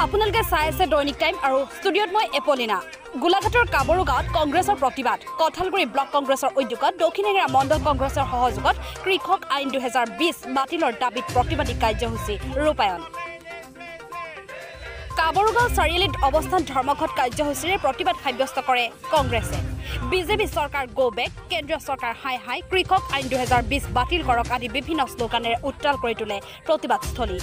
আপোনালোকে চাই আছে দৈনিক টাইম আৰু ষ্টুডিঅ'ত মই এপলিনা। গোলাঘাটৰ কাবৰু গাঁৱত কংগ্ৰেছৰ প্ৰতিবাদ। কঠালগুৰি ব্লক কংগ্ৰেছৰ উদ্যোগত দক্ষিণ এঙেৰা মণ্ডল কংগ্ৰেছৰ সহযোগত কৃষক আইন 2020 বাতিলৰ দাবীত প্ৰতিবাদী কাৰ্যসূচী ৰূপায়ণ। কাবৰুগাঁও চাৰিআলিত অৱস্থান ধৰ্মঘট কাৰ্যসূচীৰে প্ৰতিবাদ সাব্যস্ত কৰে কংগ্ৰেছে। বিজেপি চৰকাৰ গো বেক, কেন্দ্ৰীয় চৰকাৰ হাই হাই, কৃষক আইন 2020 বাতিল কৰক আদি বিভিন্ন শ্লোগানেৰে উত্তাল কৰি তোলে প্ৰতিবাদস্থলী।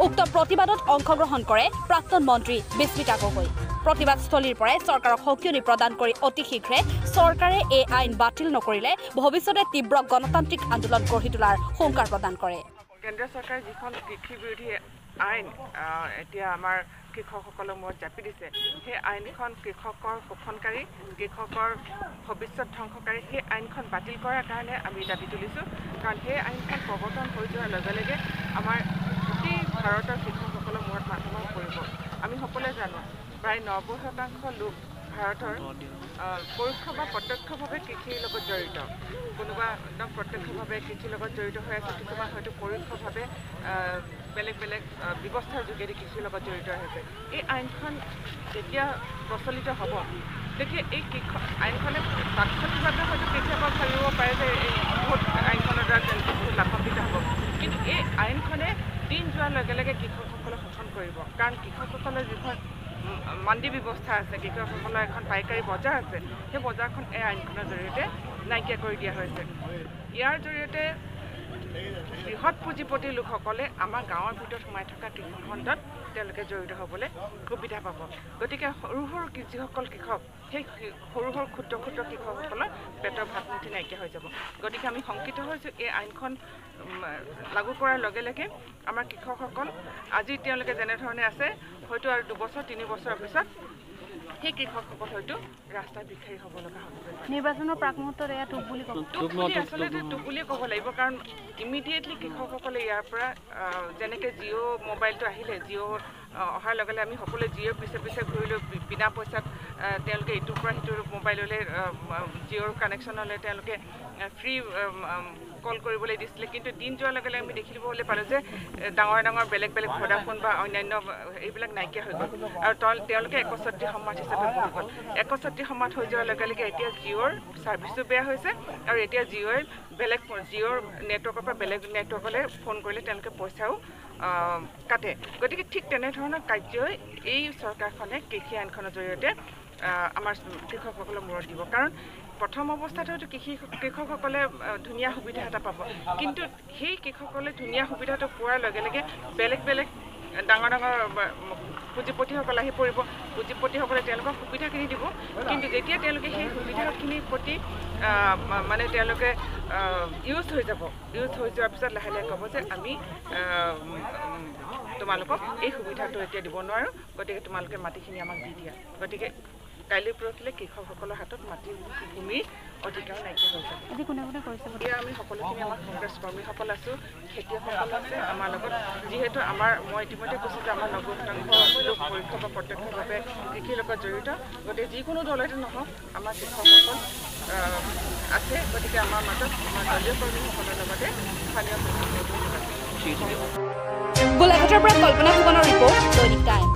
উক্ত প্ৰতিবাদত অংশগ্ৰহণ কৰে প্ৰাক্তন মন্ত্ৰী বিস্মিতা গগৈ। প্ৰতিবাদস্থলীৰ পৰাই চৰকাৰক সকিয়নি প্ৰদান কৰি অতি শীঘ্ৰে চৰকাৰে এই আইন বাতিল নকৰিলে ভৱিষ্যতে তীব্ৰ গণতান্ত্ৰিক আন্দোলন গঢ়ি তোলাৰ হুংকাৰ প্ৰদান কৰে। কেন্দ্ৰীয় চৰকাৰে যিখন কৃষি বিৰোধী আইন এতিয়া আমাৰ কৃষকসকলৰ মূৰত জাপি দিছে, সেই আইনখন কৃষকৰ শোষণকাৰী, কৃষকৰ ভৱিষ্যত ধ্বংসকাৰী, সেই আইনখন বাতিল কৰাৰ কাৰণে আমি দাবী তুলিছোঁ। কাৰণ সেই আইনখন প্ৰৱৰ্তন হৈ যোৱাৰ লগে লগে আমাৰ গোটেই ভাৰতৰ কৃষকসকলৰ মূৰত মাথা পৰিব। আমি সকলোৱে জানো প্ৰায় 90% লোক ভাৰতৰ পৰোক্ষ বা প্ৰত্যক্ষভাৱে কৃষিৰ লগত জড়িত। কোনোবা একদম প্ৰত্যক্ষভাৱে কৃষিৰ লগত জড়িত হৈ আছে, কিছুমান হয়তো পৰোক্ষভাৱে বেলেগ বেলেগ ব্যৱস্থাৰ যোগেদি কৃষিৰ লগত জড়িত হৈছে। এই আইনখন যেতিয়া প্ৰচলিত হ'ব, তেতিয়া এই আইনখনে তাৎক্ষণিকভাৱে হয়তো কৃষকক ভাবিব পাৰে যে এই বহুত আইনখনৰ দ্বাৰা তেওঁলোকে বহুত লাভান্বিত হ'ব। কিন্তু এই আইনখনে দিন যোৱাৰ লগে লগে কৃষকসকলক শোষণ কৰিব। কাৰণ কৃষকসকলৰ যিখন মান্দি ব্যৱস্থা আছে, কৃষকসকলৰ এখন পাইকাৰী বজাৰ আছে, সেই বজাৰখন এই আইনখনৰ জৰিয়তে নাইকিয়া কৰি দিয়া হৈছে। ইয়াৰ জৰিয়তে বৃহৎ পুঁজিপতিৰ লোকসকলে আমাৰ গাঁৱৰ ভিতৰত সোমাই থকা কৃষিখণ্ডত তেওঁলোকে জড়িত হ'বলৈ সুবিধা পাব। গতিকে সৰু সৰু যিসকল কৃষক, সেই সৰু সৰু ক্ষুদ্ৰ ক্ষুদ্ৰ কৃষকসকলৰ পেটৰ ভাত মুঠি নাইকিয়া হৈ যাব। গতিকে আমি শংকিত হৈছোঁ এই আইনখন লাগু কৰাৰ লগে লগে আমাৰ কৃষকসকল আজি তেওঁলোকে যেনেধৰণে আছে, হয়তো আৰু 2 বছৰ 3 বছৰৰ পিছত সেই কৃষকসকল হয়তো ৰাস্তাত ভিক্ষাৰী হ'ব লগা হ'ব। নিৰ্বাচনৰ প্ৰাকমুহূৰ্তত এয়া টুপ বুলি আচলতে টুপ বুলিয়ে ক'ব লাগিব। কাৰণ ইমিডিয়েটলি কৃষকসকলে ইয়াৰ পৰা যেনেকৈ জিঅ' মোবাইলটো আহিলে, জিঅ' অহাৰ লগে লগে আমি সকলোৱে জিঅ'ৰ পিছে পিছে ঘূৰিলোঁ। বিনা পইচাত তেওঁলোকে ইটোৰ পৰা সিটোৰ মোবাইললৈ জিঅ'ৰ কানেকশ্যনলৈ তেওঁলোকে ফ্ৰী কল কৰিবলৈ দিছিলে। কিন্তু দিন যোৱাৰ লগে লগে আমি দেখিবলৈ পালোঁ যে ডাঙৰ ডাঙৰ বেলেগ বেলেগ ভোডাফোন বা অন্যান্য এইবিলাক নাইকিয়া হৈ গ'ল আৰু তেওঁলোকে একচ্ছত্ৰী সম্ৰাট হিচাপে বহি গ'ল। একচ্ছত্ৰী সম্ৰাট হৈ যোৱাৰ লগে লগে এতিয়া জিঅ'ৰ ছাৰ্ভিচো বেয়া হৈছে আৰু এতিয়া জিঅ'ৰ নেটৱৰ্কৰ পৰা বেলেগ নেটৱৰ্কলৈ ফোন কৰিলে তেওঁলোকে পইচাও কাটে। গতিকে ঠিক তেনেধৰণৰ কাৰ্যই এই চৰকাৰখনে কৃষি আইনখনৰ জৰিয়তে আমাৰ কৃষকসকলৰ মূৰত দিব। কাৰণ প্ৰথম অৱস্থাত হয়তো কৃষকসকলে ধুনীয়া সুবিধা এটা পাব, কিন্তু সেই কৃষকসকলে ধুনীয়া সুবিধাটো পোৱাৰ লগে লগে বেলেগ বেলেগ ডাঙৰ ডাঙৰ পুঁজিপতিসকল আহি পৰিব। পুঁজিপতিসকলে তেওঁলোকক সুবিধাখিনি দিব, কিন্তু যেতিয়া তেওঁলোকে সেই সুবিধাখিনিৰ প্ৰতি মানে তেওঁলোকে ইউজ হৈ যোৱাৰ পিছত লাহে লাহে ক'ব যে আমি তোমালোকক এই সুবিধাটো এতিয়া দিব নোৱাৰোঁ, গতিকে তোমালোকে মাটিখিনি আমাক দি দিয়া। গতিকে কাইলৈ পৰহিলৈ কৃষকসকলৰ হাতত মাটি ভূমিৰ অধিকাৰ নাইকিয়া হৈ যাব। এতিয়া আমি সকলোখিনি আমাৰ কংগ্ৰেছ কৰ্মীসকল আছোঁ, খেতিয়কসকল আছে আমাৰ লগত। যিহেতু মই ইতিমধ্যে কৈছোঁ যে আমাৰ 90% লোক পৰোক্ষ বা প্ৰত্যক্ষভাৱে কৃষিৰ লগত জড়িত। গতিকে যিকোনো দলতে নহওক আমাৰ কৃষকসকল আছে। গতিকে আমাৰ মাজত আমাৰ দলীয় কৰ্মীসকলৰ লগতে স্থানীয় কৰ্মীসকল আছে। গোলাঘাটৰ পৰা কল্পনা ফুকনৰ ৰিপৰ্ট, দৈনিক টাইম।